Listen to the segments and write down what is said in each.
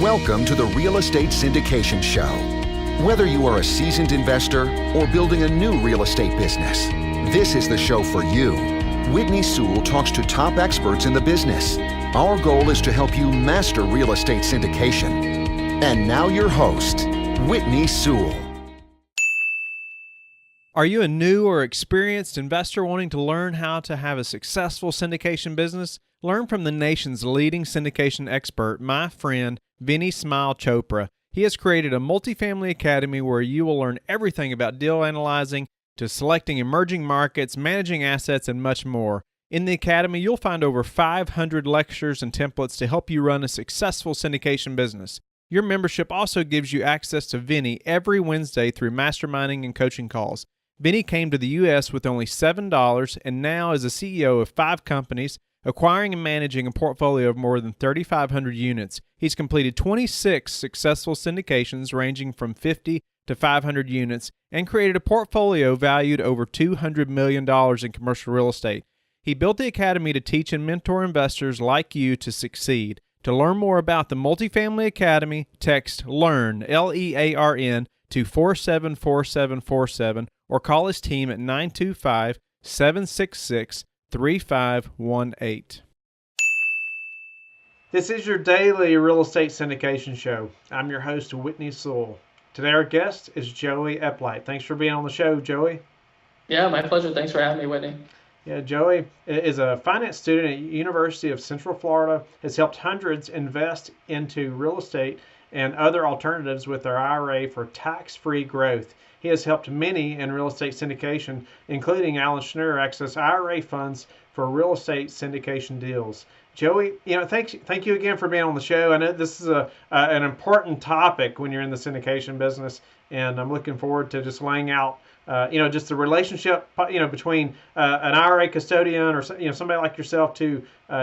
Welcome to the Real Estate Syndication Show. Whether you are a seasoned investor or building a new real estate business, this is the show for you. Whitney Sewell talks to top experts in the business. Our goal is to help you master real estate syndication. And now your host, Whitney Sewell. Are you a new or experienced investor wanting to learn how to have a successful syndication business? Learn from the nation's leading syndication expert, my friend, Vinny Smile Chopra. He has created a multifamily academy where you will learn everything about deal analyzing to selecting emerging markets, managing assets, and much more. In the academy, you'll find over 500 lectures and templates to help you run a successful syndication business. Your membership also gives you access to Vinny every Wednesday through masterminding and coaching calls. Vinny came to the U.S. with only $7 and now is a CEO of 5 companies, acquiring and managing a portfolio of more than 3,500 units. He's completed 26 successful syndications ranging from 50 to 500 units and created a portfolio valued over $200 million in commercial real estate. He built the academy to teach and mentor investors like you to succeed. To learn more about the Multifamily Academy, text LEARN, L-E-A-R-N, to 474747 or call his team at 925-766-3518. This is your daily real estate syndication show. I'm your host, Whitney Sewell. Today our guest is Joey Eplite. Thanks for being on the show, Joey. Yeah, my pleasure. Thanks for having me, Whitney. Yeah, Joey is a finance student at University of Central Florida, has helped hundreds invest into real estate and other alternatives with their IRA for tax-free growth. He has helped many in real estate syndication, including Alan Schnurr, access IRA funds for real estate syndication deals. Joey, thank you again for being on the show. I know this is an important topic when you're in the syndication business, and I'm looking forward to just laying out, just the relationship, between an IRA custodian or somebody like yourself to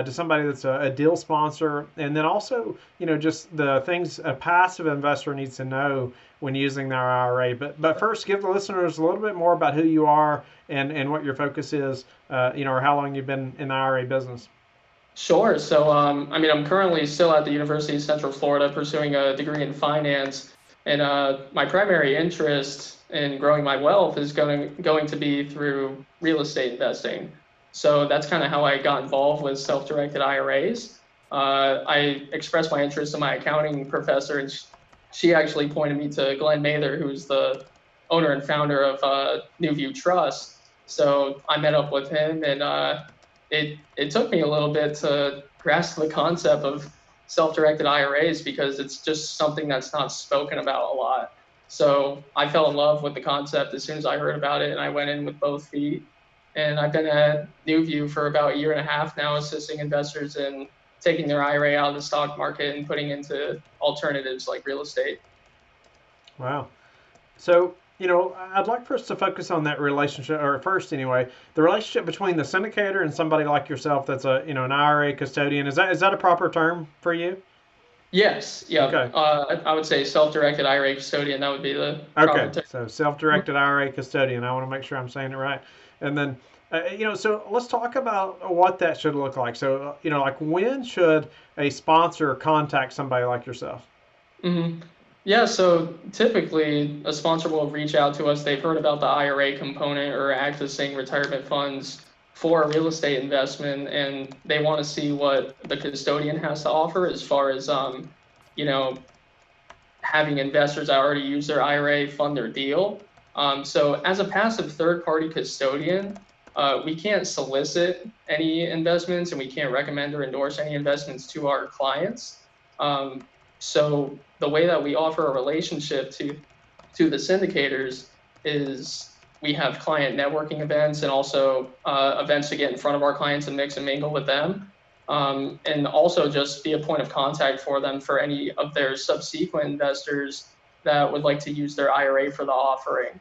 somebody that's a deal sponsor, and then also, just the things a passive investor needs to know when using their IRA. But first, give the listeners a little bit more about who you are and what your focus is, or how long you've been in the IRA business. Sure. So, I'm currently still at the University of Central Florida pursuing a degree in finance, and my primary interest in growing my wealth is going to be through real estate investing. So that's kind of how I got involved with self-directed IRAs. I expressed my interest to my accounting professor, and she actually pointed me to Glenn Mather, who's the owner and founder of NuView Trust. So I met up with him, and it took me a little bit to grasp the concept of self-directed IRAs because it's just something that's not spoken about a lot. So I fell in love with the concept as soon as I heard about it, and I went in with both feet. And I've been at NuView for about a year and a half now, assisting investors in taking their IRA out of the stock market and putting into alternatives like real estate. Wow. So, I'd like for us to focus on that relationship, or first anyway, the relationship between the syndicator and somebody like yourself that's an IRA custodian. Is that a proper term for you? Yes. Yeah. Okay. I would say self-directed IRA custodian. That would be the proper term. So self-directed IRA custodian. I want to make sure I'm saying it right. And then, so let's talk about what that should look like. So, like when should a sponsor contact somebody like yourself? Mm-hmm. Yeah, so typically a sponsor will reach out to us. They've heard about the IRA component or accessing retirement funds for a real estate investment, and they want to see what the custodian has to offer as far as, having investors that already use their IRA fund their deal. So as a passive third-party custodian, we can't solicit any investments and we can't recommend or endorse any investments to our clients. So the way that we offer a relationship to the syndicators is we have client networking events and also events to get in front of our clients and mix and mingle with them. And also just be a point of contact for them for any of their subsequent investors that would like to use their IRA for the offering.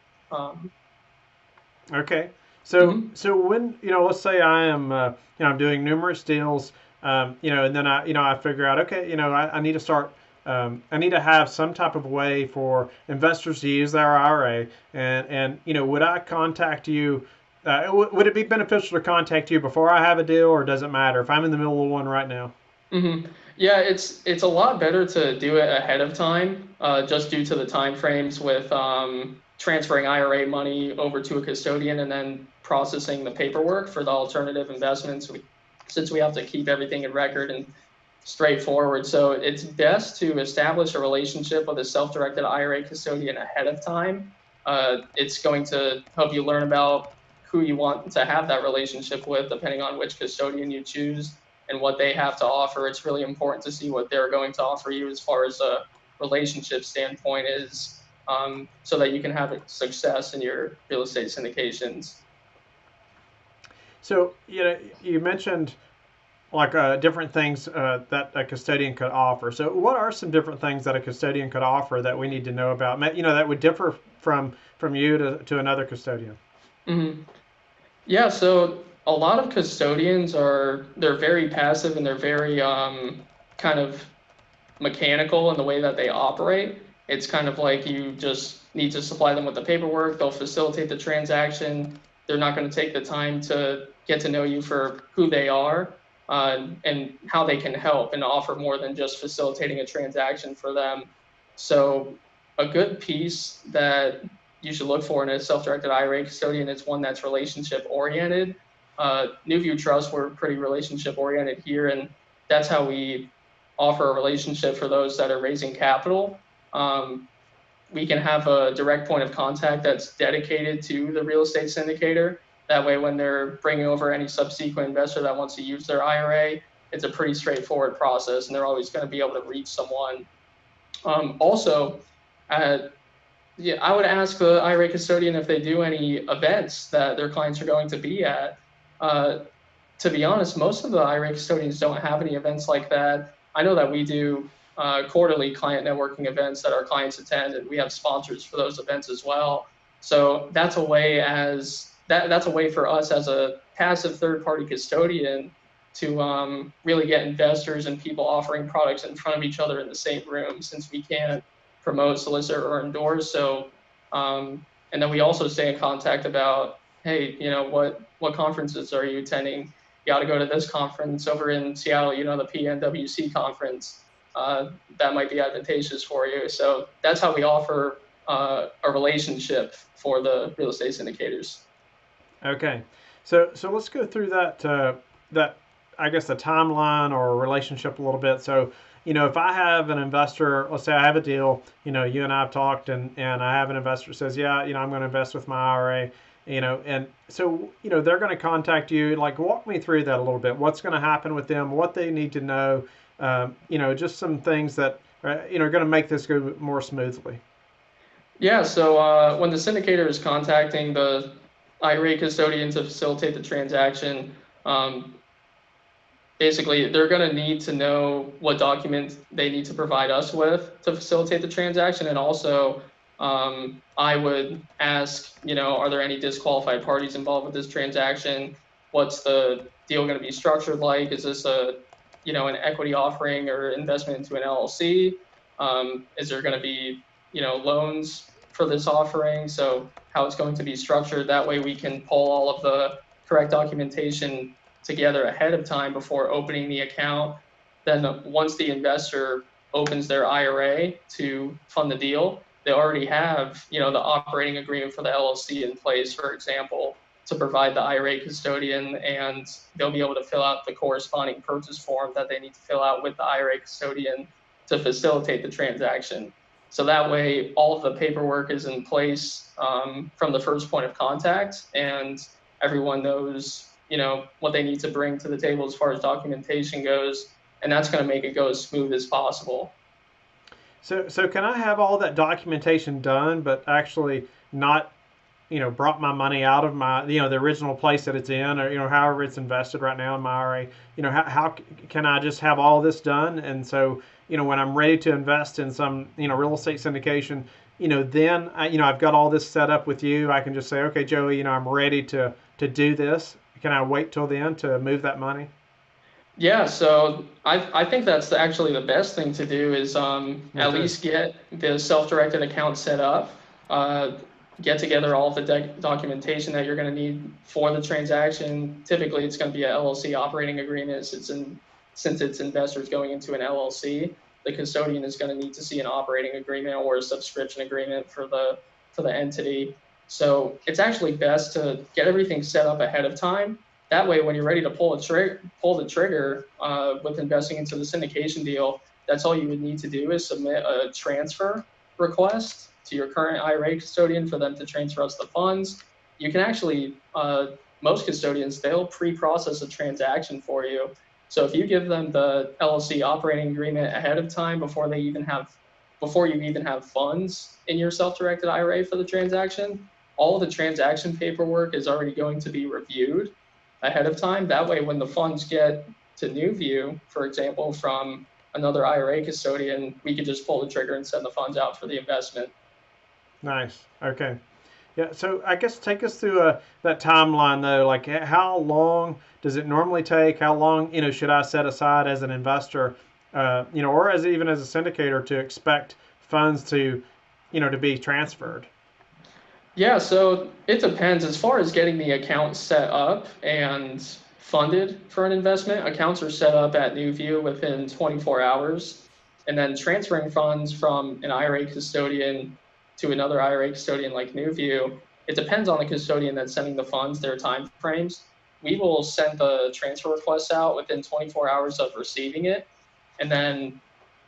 Okay. So when, let's say I am, I'm doing numerous deals, and then I figure out, okay, I need to start, I need to have some type of way for investors to use their IRA, and would I contact you? Would it be beneficial to contact you before I have a deal, or does it matter if I'm in the middle of one right now? Mm-hmm. Yeah, it's a lot better to do it ahead of time, just due to the time frames with transferring IRA money over to a custodian and then processing the paperwork for the alternative investments. Since we have to keep everything in record and straightforward, so it's best to establish a relationship with a self-directed IRA custodian ahead of time. It's going to help you learn about who you want to have that relationship with, depending on which custodian you choose and what they have to offer. It's really important to see what they're going to offer you as far as a relationship standpoint is, so that you can have success in your real estate syndications. So, you mentioned like different things that a custodian could offer. So, what are some different things that a custodian could offer that we need to know about? That would differ from you to another custodian. Mm-hmm. Yeah, so a lot of custodians they're very passive and they're very kind of mechanical in the way that they operate. It's kind of like you just need to supply them with the paperwork, they'll facilitate the transaction. They're not going to take the time to get to know you for who they are, and how they can help and offer more than just facilitating a transaction for them. So a good piece that you should look for in a self-directed IRA custodian is one that's relationship oriented. NuView Trust, we're pretty relationship oriented here, and that's how we offer a relationship for those that are raising capital. We can have a direct point of contact that's dedicated to the real estate syndicator. That way, when they're bringing over any subsequent investor that wants to use their IRA, it's a pretty straightforward process, and they're always going to be able to reach someone. Also, yeah, I would ask the IRA custodian if they do any events that their clients are going to be at. To be honest, most of the IRA custodians don't have any events like that. I know that we do quarterly client networking events that our clients attend, and we have sponsors for those events as well. So that's a way that's a way for us as a passive third-party custodian to really get investors and people offering products in front of each other in the same room, since we can't promote, solicit, or endorse. So, and then we also stay in contact about, hey, what conferences are you attending? You ought to go to this conference over in Seattle, the PNWC conference. That might be advantageous for you. So that's how we offer a relationship for the real estate syndicators. Okay, so let's go through that I guess the timeline or relationship a little bit. So, if I have an investor, let's say I have a deal, you and I have talked, and I have an investor who says, yeah, I'm going to invest with my IRA, and so, they're going to contact you. Like, walk me through that a little bit. What's going to happen with them, what they need to know, just some things that, are going to make this go more smoothly. Yeah, so when the syndicator is contacting the IRA custodian to facilitate the transaction, basically, they're going to need to know what documents they need to provide us with to facilitate the transaction. And also, I would ask, are there any disqualified parties involved with this transaction? What's the deal going to be structured like? Is this an equity offering or investment into an LLC? Is there going to be, loans for this offering? So how it's going to be structured. That way we can pull all of the correct documentation together ahead of time before opening the account. Then once the investor opens their IRA to fund the deal, they already have, the operating agreement for the LLC in place, for example, to provide the IRA custodian, and they'll be able to fill out the corresponding purchase form that they need to fill out with the IRA custodian to facilitate the transaction. So that way, all of the paperwork is in place from the first point of contact, and everyone knows, what they need to bring to the table as far as documentation goes, and that's going to make it go as smooth as possible. So can I have all that documentation done, but actually not, brought my money out of my, the original place that it's in, or, however it's invested right now in my IRA? How can I just have all this done? And so, when I'm ready to invest in some, real estate syndication, then, I've got all this set up with you. I can just say, okay, Joey, I'm ready to do this. Can I wait till then to move that money? Yeah, so I think that's actually the best thing to do is at least get the self-directed account set up, get together all of the documentation that you're going to need for the transaction. Typically, it's going to be a LLC operating agreement. It's in since it's investors going into an LLC, the custodian is going to need to see an operating agreement or a subscription agreement for the entity. So it's actually best to get everything set up ahead of time. That way, when you're ready to pull the trigger with investing into the syndication deal, that's all you would need to do is submit a transfer request to your current IRA custodian for them to transfer us the funds. You can actually, most custodians, they'll pre-process a transaction for you. So if you give them the LLC operating agreement ahead of time before you even have funds in your self-directed IRA for the transaction, all of the transaction paperwork is already going to be reviewed ahead of time. That way, when the funds get to NuView, for example, from another IRA custodian, we could just pull the trigger and send the funds out for the investment. Nice. Okay. Yeah. So I guess take us through that timeline though. Like, how long does it normally take? How long, should I set aside as an investor, or even as a syndicator to expect funds to be transferred? Yeah, so it depends. As far as getting the account set up and funded for an investment, accounts are set up at NuView within 24 hours. And then transferring funds from an IRA custodian to another IRA custodian like NuView, it depends on the custodian that's sending the funds, their time frames. We will send the transfer request out within 24 hours of receiving it. And then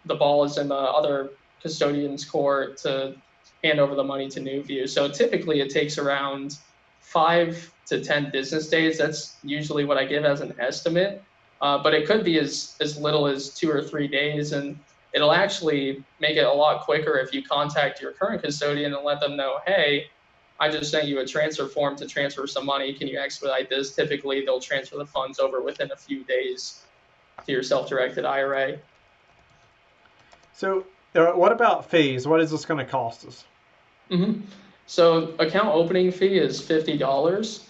the ball is in the other custodian's court to hand over the money to NuView. So typically it takes around 5 to 10 business days. That's usually what I give as an estimate. But it could be as little as 2 or 3 days. And it'll actually make it a lot quicker if you contact your current custodian and let them know, hey, I just sent you a transfer form to transfer some money. Can you expedite this? Typically, they'll transfer the funds over within a few days to your self-directed IRA. So what about fees? What is this going to cost us? Mm-hmm. So account opening fee is $50.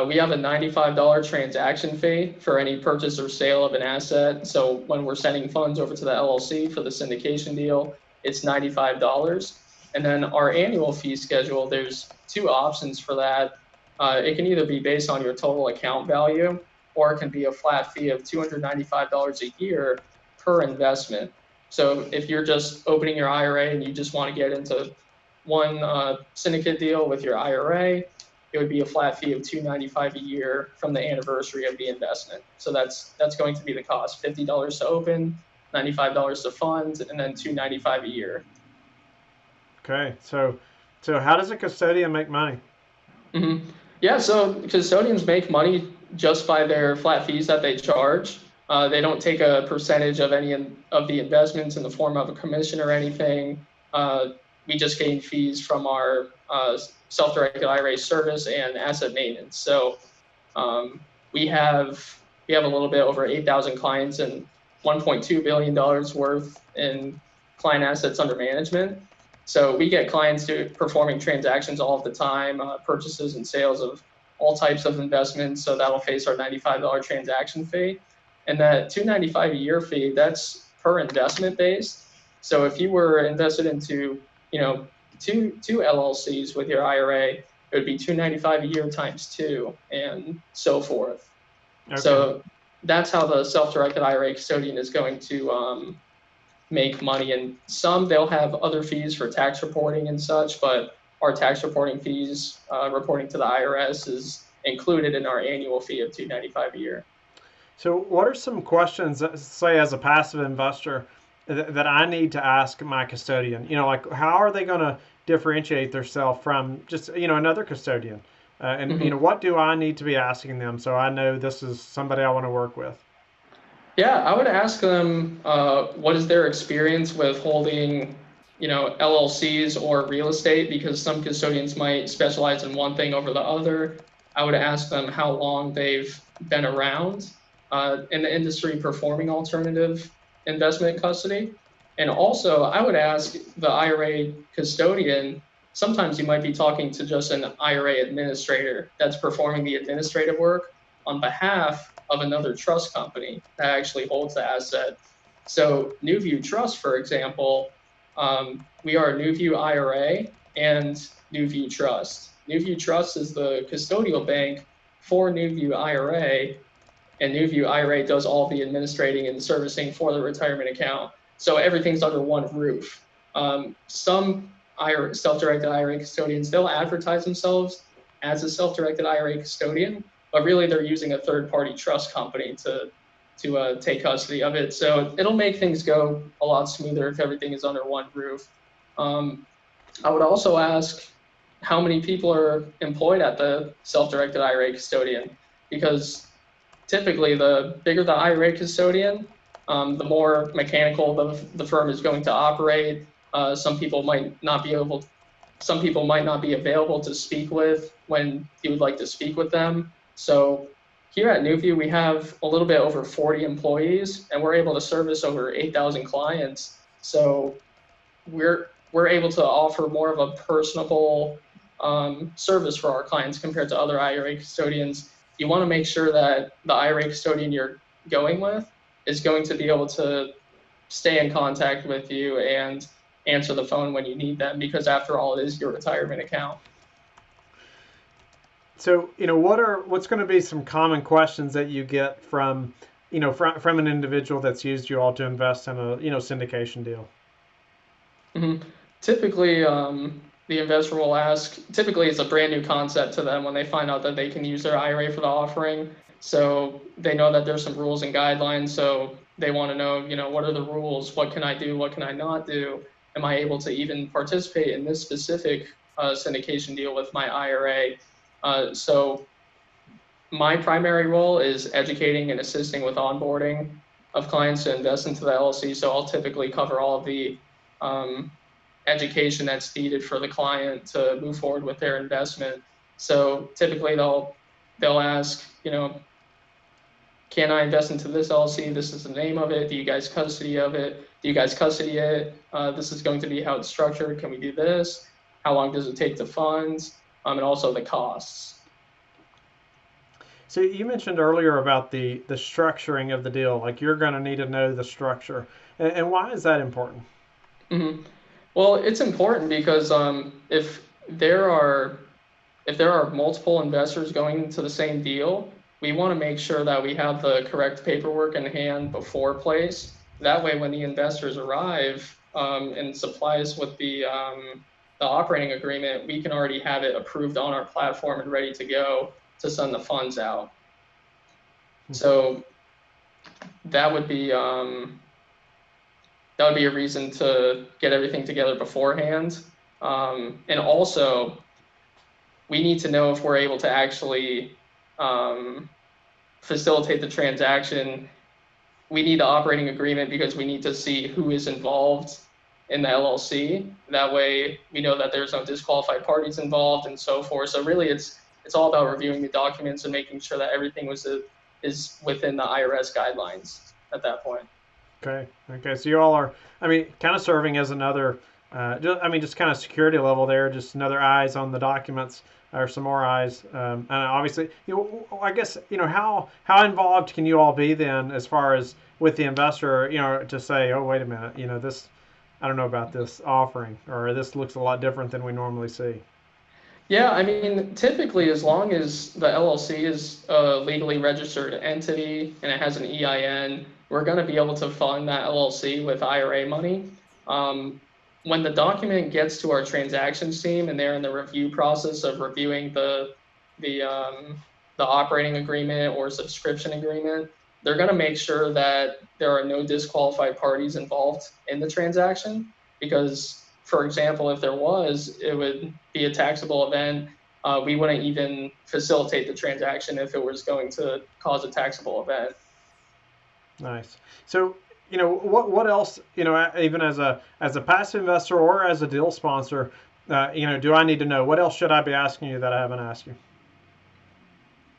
We have a $95 transaction fee for any purchase or sale of an asset. So when we're sending funds over to the LLC for the syndication deal, it's $95. And then our annual fee schedule, there's 2 options for that. It can either be based on your total account value, or it can be a flat fee of $295 a year per investment. So if you're just opening your IRA and you just want to get into one syndicate deal with your IRA, it would be a flat fee of $295 a year from the anniversary of the investment. So that's going to be the cost: $50 to open, $95 to fund, and then $295 a year. Okay, so how does a custodian make money? Mm-hmm. Yeah, so custodians make money just by their flat fees that they charge. They don't take a percentage of any of the investments in the form of a commission or anything. We just gain fees from our self-directed IRA service and asset maintenance. So we have a little bit over 8,000 clients and $1.2 billion worth in client assets under management. So we get clients performing transactions all of the time, purchases and sales of all types of investments. So that'll face our $95 transaction fee. And that $295 a year fee, that's per investment based. So if you were invested into, two LLCs with your IRA, it would be $295 a year times 2 and so forth. Okay. So that's how the self-directed IRA custodian is going to make money. And some, they'll have other fees for tax reporting and such, but our tax reporting fees, reporting to the IRS, is included in our annual fee of $295 a year. So what are some questions, say as a passive investor, that I need to ask my custodian? Like, how are they going to differentiate themselves from just, another custodian? And, mm-hmm. What do I need to be asking them so I know this is somebody I want to work with? Yeah, I would ask them what is their experience with holding, LLCs or real estate, because some custodians might specialize in one thing over the other. I would ask them how long they've been around in the industry performing alternative investment custody. And also, I would ask the IRA custodian, sometimes you might be talking to just an IRA administrator that's performing the administrative work on behalf of another trust company that actually holds the asset. So NuView Trust, for example, we are NuView IRA and NuView Trust. NuView Trust is the custodial bank for NuView IRA, and NuView IRA does all the administrating and servicing for the retirement account. So everything's under one roof. Some self-directed IRA custodians, they'll advertise themselves as a self-directed IRA custodian, but really they're using a third-party trust company to take custody of it. So it'll make things go a lot smoother if everything is under one roof. I would also ask how many people are employed at the self-directed IRA custodian, because typically the bigger the IRA custodian, the more mechanical the firm is going to operate. Some people might not be available to speak with when you would like to speak with them. So here at NuView, we have a little bit over 40 employees, and we're able to service over 8,000 clients. So we're able to offer more of a personable service for our clients compared to other IRA custodians. You want to make sure that the IRA custodian you're going with is going to be able to stay in contact with you and answer the phone when you need them, because after all, it is your retirement account. So, what's going to be some common questions that you get from an individual that's used you all to invest in a, syndication deal? Mm-hmm. Typically, the investor will ask, typically it's a brand new concept to them when they find out that they can use their IRA for the offering. So they know that there's some rules and guidelines. So they want to know, what are the rules? What can I do? What can I not do? Am I able to even participate in this specific syndication deal with my IRA? So my primary role is educating and assisting with onboarding of clients to invest into the LLC. So I'll typically cover all of the education that's needed for the client to move forward with their investment. So typically they'll ask, can I invest into this LLC? This is the name of it. Do you guys custody of it? Do you guys custody it? This is going to be how it's structured. Can we do this? How long does it take to fund? And also the costs. So you mentioned earlier about the structuring of the deal, like you're going to need to know the structure. And why is that important? Mm-hmm. Well, it's important because if there are multiple investors going into the same deal, we want to make sure that we have the correct paperwork in hand before place. That way, when the investors arrive and supply us with the operating agreement, we can already have it approved on our platform and ready to go to send the funds out. So that would be a reason to get everything together beforehand. And also, we need to know if we're able to actually facilitate the transaction. We need the operating agreement because we need to see who is involved in the LLC. That way we know that there's no disqualified parties involved and so forth. So really it's all about reviewing the documents and making sure that everything is within the IRS guidelines at that point. Okay. So you all are, kind of serving as another, just kind of security level there, just another eyes on the documents, or some more eyes. And obviously, I guess, how involved can you all be then as far as with the investor, to say, oh, wait a minute, this, I don't know about this offering, or this looks a lot different than we normally see. Yeah, typically as long as the LLC is a legally registered entity and it has an EIN, we're going to be able to fund that LLC with IRA money. When the document gets to our transactions team and they're in the review process of reviewing the operating agreement or subscription agreement, they're going to make sure that there are no disqualified parties involved in the transaction. Because, for example, if there was, it would be a taxable event. We wouldn't even facilitate the transaction if it was going to cause a taxable event. Nice. So, what else, even as a passive investor or as a deal sponsor, do I need to know? What else should I be asking you that I haven't asked you?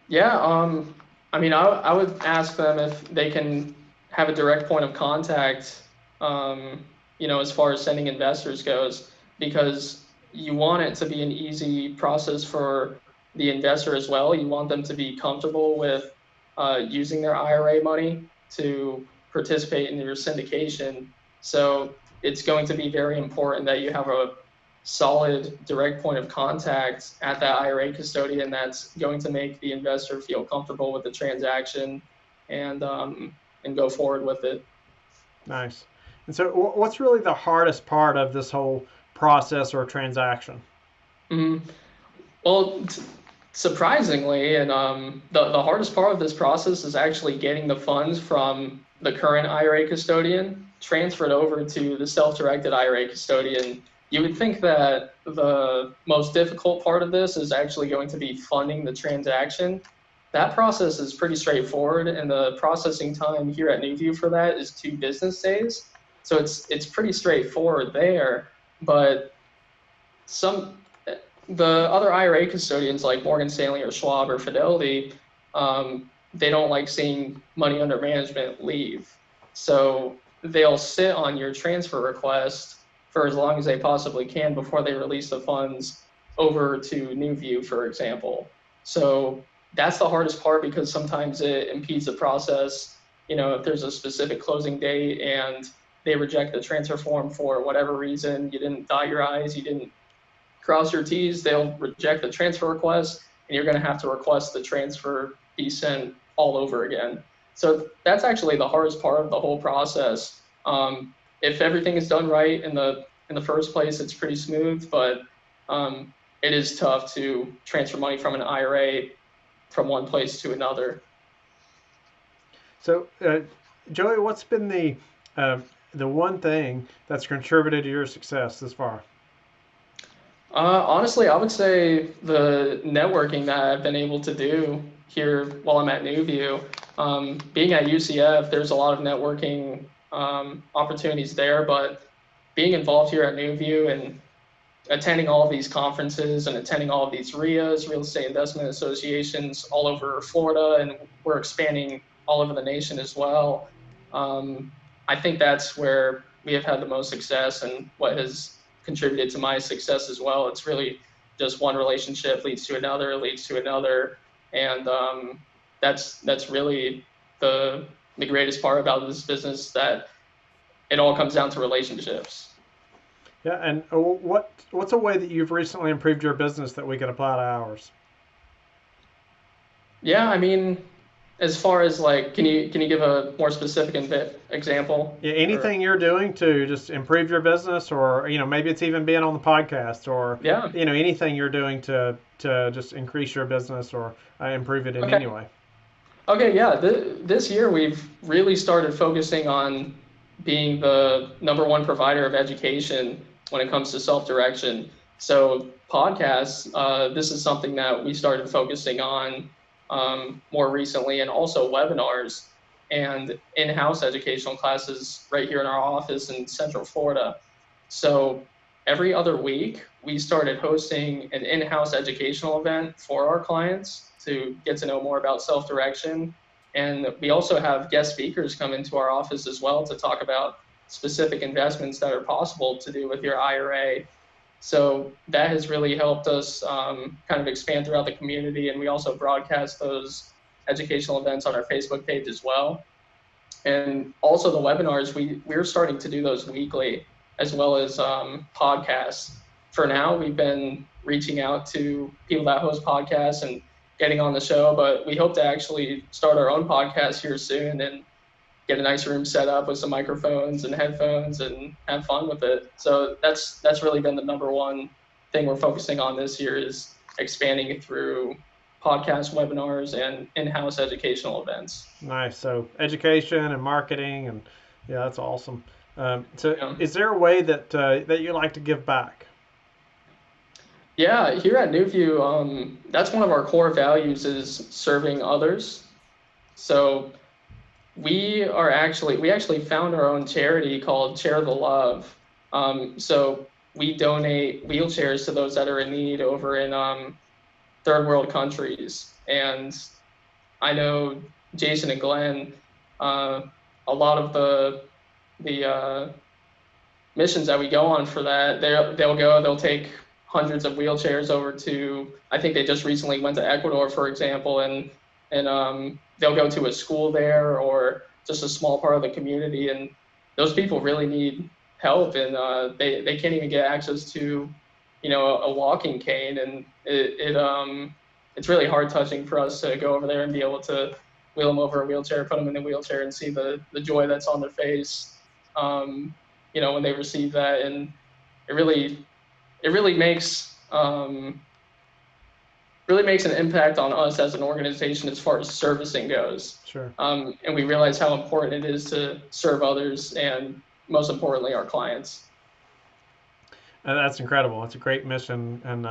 Yeah, I would ask them if they can have a direct point of contact, as far as sending investors goes, because you want it to be an easy process for the investor as well. You want them to be comfortable with using their IRA money to participate in your syndication. So it's going to be very important that you have a solid direct point of contact at that IRA custodian that's going to make the investor feel comfortable with the transaction and go forward with it. Nice. And so, what's really the hardest part of this whole process or transaction? Mm-hmm. Well, surprisingly, and the hardest part of this process is actually getting the funds from the current IRA custodian transferred over to the self-directed IRA custodian. You would think that the most difficult part of this is actually going to be funding the transaction. That process is pretty straightforward, and the processing time here at NuView for that is 2 business days. So it's pretty straightforward there. But the other IRA custodians like Morgan Stanley or Schwab or Fidelity, they don't like seeing money under management leave. So they'll sit on your transfer request for as long as they possibly can before they release the funds over to NuView, for example. So that's the hardest part, because sometimes it impedes the process. If there's a specific closing date and they reject the transfer form for whatever reason, you didn't dot your I's, you didn't cross your T's, they'll reject the transfer request, and you're going to have to request the transfer be sent all over again. So that's actually the hardest part of the whole process. If everything is done right in the first place, it's pretty smooth, but it is tough to transfer money from an IRA from one place to another. So, Joey, what's been the one thing that's contributed to your success this far? Honestly, I would say the networking that I've been able to do here while I'm at NuView. Being at UCF, there's a lot of networking opportunities there, but being involved here at NuView and attending all of these conferences and attending all of these RIAs, real estate investment associations all over Florida, and we're expanding all over the nation as well. I think that's where we have had the most success, and what has contributed to my success as well. It's really just one relationship leads to another, and that's really the greatest part about this business, that it all comes down to relationships. Yeah, and what's a way that you've recently improved your business that we could apply to ours? Yeah, I mean, as far as like, can you give a more specific example? Yeah, anything you're doing to just improve your business, or maybe it's even being on the podcast, or anything you're doing to just increase your business or improve it in any way. Okay, yeah. This year we've really started focusing on being the #1 provider of education when it comes to self-direction. So podcasts, this is something that we started focusing on more recently, and also webinars and in-house educational classes right here in our office in Central Florida. So every other week, we started hosting an in-house educational event for our clients to get to know more about self-direction. And we also have guest speakers come into our office as well to talk about specific investments that are possible to do with your IRA. So that has really helped us kind of expand throughout the community. And we also broadcast those educational events on our Facebook page as well. And also the webinars, we're starting to do those weekly, as well as podcasts. For now, we've been reaching out to people that host podcasts and getting on the show, but we hope to actually start our own podcast here soon and get a nice room set up with some microphones and headphones and have fun with it. So that's really been the #1 thing we're focusing on this year, is expanding through podcast webinars and in-house educational events. Nice. So education and marketing, and yeah, that's awesome. Is there a way that you like to give back? Yeah, here at NuView, that's one of our core values, is serving others. So we actually found our own charity called Share the Love. So we donate wheelchairs to those that are in need over in third world countries. And I know Jason and Glenn, a lot of the missions that we go on for that, they'll take hundreds of wheelchairs over to, I think they just recently went to Ecuador, for example, and they'll go to a school there or just a small part of the community, and those people really need help, and they can't even get access to a walking cane, and it's really heart touching for us to go over there and be able to wheel them over a wheelchair, put them in the wheelchair, and see the joy that's on their face, when they receive that. And it really makes an impact on us as an organization as far as servicing goes. Sure. And we realize how important it is to serve others, and most importantly, our clients. That's incredible. It's a great mission, and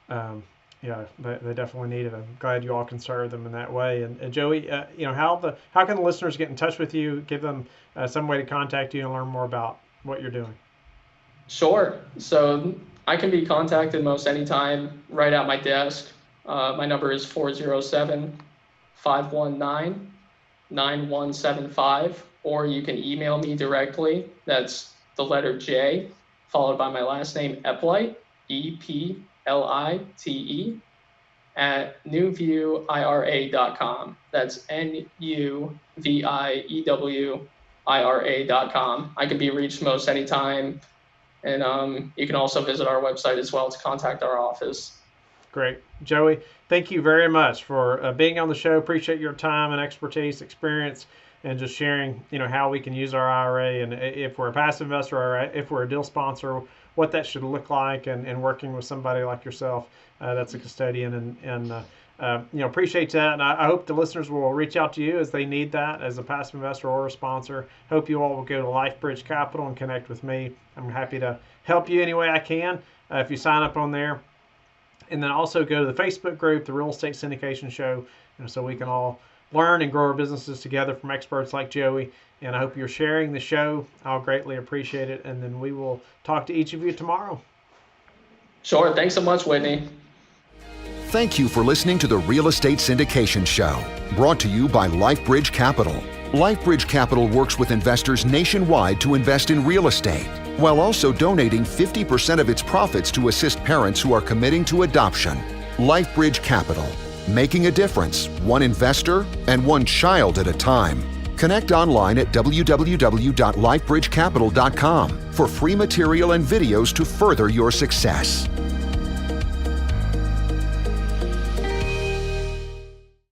they definitely need it. I'm glad you all can serve them in that way. And Joey, how can the listeners get in touch with you? Give them some way to contact you and learn more about what you're doing. Sure. So I can be contacted most anytime right at my desk. My number is 407-519-9175, or you can email me directly. That's the letter J, followed by my last name, Eplite, Eplite, at NuViewIRA.com. That's NuViewIRA.com. I can be reached most anytime. And you can also visit our website as well to contact our office. Great. Joey, thank you very much for being on the show. Appreciate your time and expertise, experience, and just sharing, how we can use our IRA, and if we're a passive investor or if we're a deal sponsor, what that should look like, and working with somebody like yourself that's a custodian, and appreciate that. And I hope the listeners will reach out to you as they need that as a passive investor or a sponsor. Hope you all will go to LifeBridge Capital and connect with me. I'm happy to help you any way I can if you sign up on there. And then also go to the Facebook group, the Real Estate Syndication Show, so we can all learn and grow our businesses together from experts like Joey. And I hope you're sharing the show. I'll greatly appreciate it. And then we will talk to each of you tomorrow. Sure. Thanks so much, Whitney. Thank you for listening to the Real Estate Syndication Show, brought to you by LifeBridge Capital. LifeBridge Capital works with investors nationwide to invest in real estate, while also donating 50% of its profits to assist parents who are committing to adoption. LifeBridge Capital, making a difference, one investor and one child at a time. Connect online at www.lifebridgecapital.com for free material and videos to further your success.